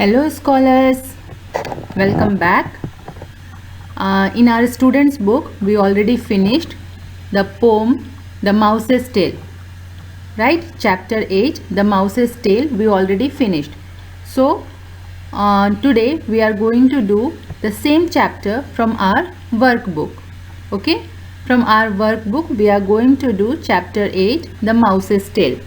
Hello scholars, welcome back. In our students book we already finished the poem The Mouse's Tale, right? Chapter 8 The Mouse's Tale we already finished. So today we are going to do the same chapter from our workbook. Okay, from our workbook we are going to do chapter 8 The Mouse's Tale.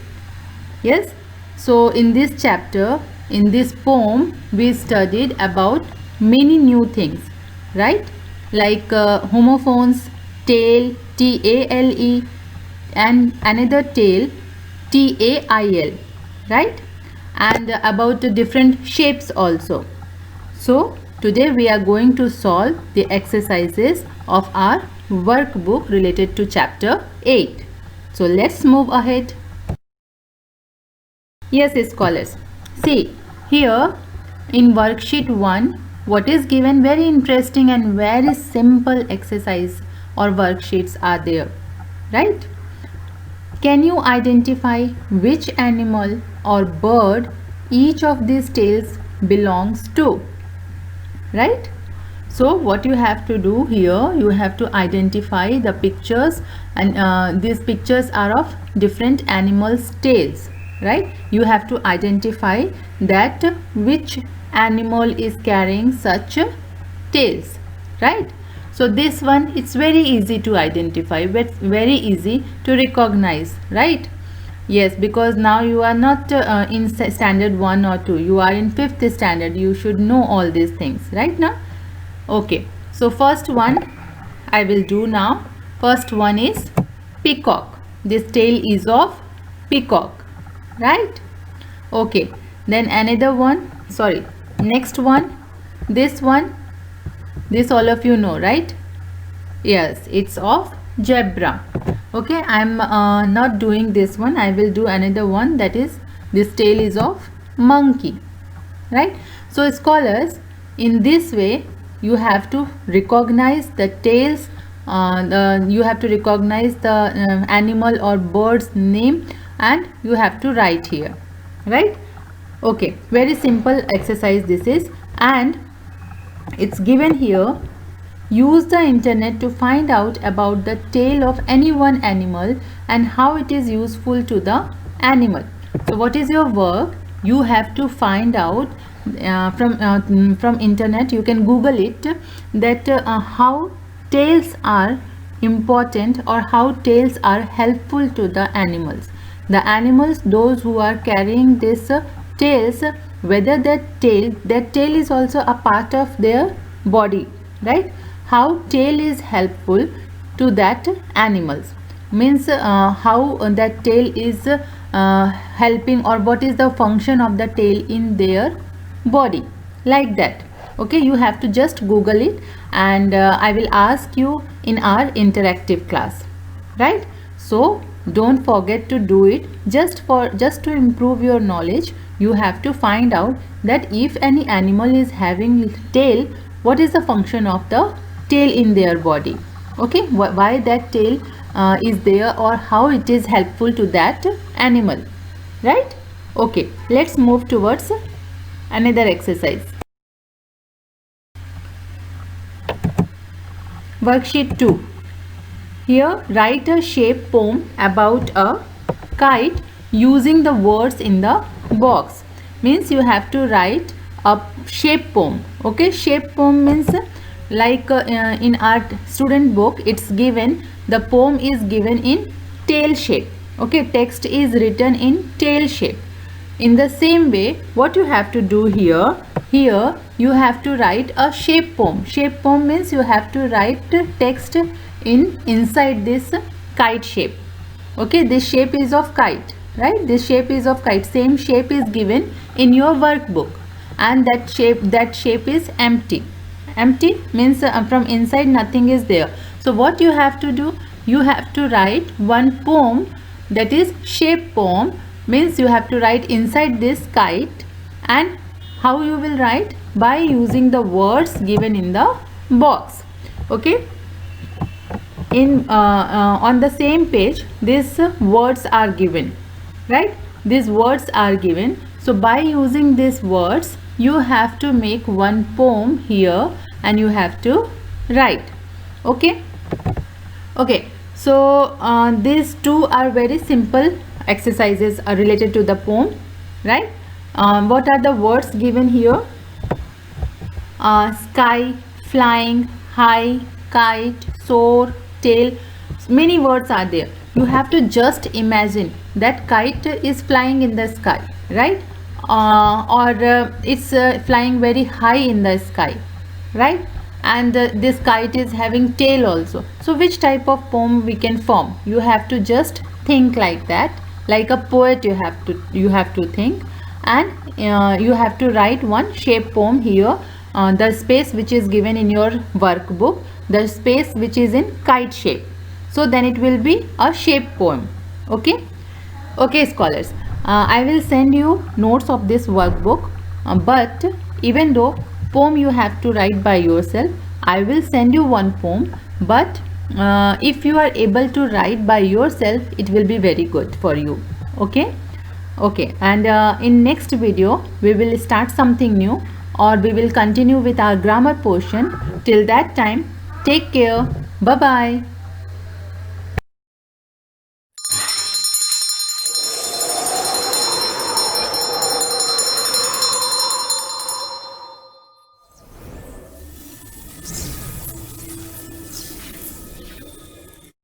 Yes, so in this chapter, in this poem, we studied about many new things, right? Like homophones, tail, T-A-L-E, and another tail, T-A-I-L, right? And about the different shapes also. So today we are going to solve the exercises of our workbook related to chapter 8. So let's move ahead. Yes, scholars. See, here in worksheet 1, what is given, very interesting and very simple exercise or worksheets are there, right? Can you identify which animal or bird each of these tails belongs to, right? So what you have to do here, you have to identify the pictures, and these pictures are of different animals' tails, right? You have to identify that which animal is carrying such tails, right? So this one, it's very easy to identify, but very easy to recognize, right? Yes, because now you are not in standard 1 or 2, you are in 5th standard. You should know all these things right now. Okay, so first one I will do now. First one is peacock. This tail is of peacock, right? Okay, then another one, sorry, next one, this one, this all of you know, right? Yes, it's of zebra. Okay, I'm not doing this one. I will do another one, that is, this tail is of monkey, right? So scholars, in this way you have to recognize the tails, you have to recognize the animal or bird's name, and you have to write here, right? Okay, very simple exercise this is, and it's given here. Use the internet to find out about the tail of any one animal and how it is useful to the animal. So what is your work? You have to find out from internet. You can Google it, that how tails are important or how tails are helpful to the animals. The animals, those who are carrying this tails, whether that tail is also a part of their body, right? How tail is helpful to that animals, means how that tail is helping, or what is the function of the tail in their body, like that. Okay, you have to just Google it, and I will ask you in our interactive class, right? So don't forget to do it. Just to improve your knowledge, you have to find out that if any animal is having tail, what is the function of the tail in their body. Okay, why that tail is there, or how it is helpful to that animal, right? Okay, let's move towards another exercise. Worksheet 2. Here write a shape poem about a kite using the words in the box. Means you have to write a shape poem. Okay, shape poem means like in our student book it's given, the poem is given in tail shape. Okay, text is written in tail shape. In the same way, what you have to do here you have to write a shape poem. Shape poem means you have to write text inside this kite shape. Okay, this shape is of kite, right? This shape is of kite. Same shape is given in your workbook, and that shape is empty. Empty means from inside nothing is there. So what you have to do, you have to write one poem, that is shape poem, means you have to write inside this kite. And how you will write? By using the words given in the box. Okay, in on the same page these words are given, right? These words are given. So by using these words you have to make one poem here and you have to write. Okay. Okay, so these two are very simple exercises related to the poem, right? What are the words given here? Sky, flying, high, kite, soar, tail. Many words are there. You have to just imagine that kite is flying in the sky, right? Or it's flying very high in the sky, right? And this kite is having tail also. So which type of poem we can form? You have to just think like that, like a poet. You have to think, and you have to write one shape poem here. The space which is given in your workbook, the space which is in kite shape, so then it will be a shape poem. Okay. Okay, scholars, I will send you notes of this workbook, but even though poem you have to write by yourself, I will send you one poem, but if you are able to write by yourself, it will be very good for you. Okay. Okay, and in next video we will start something new, or we will continue with our grammar portion. Till that time, take care. Bye bye.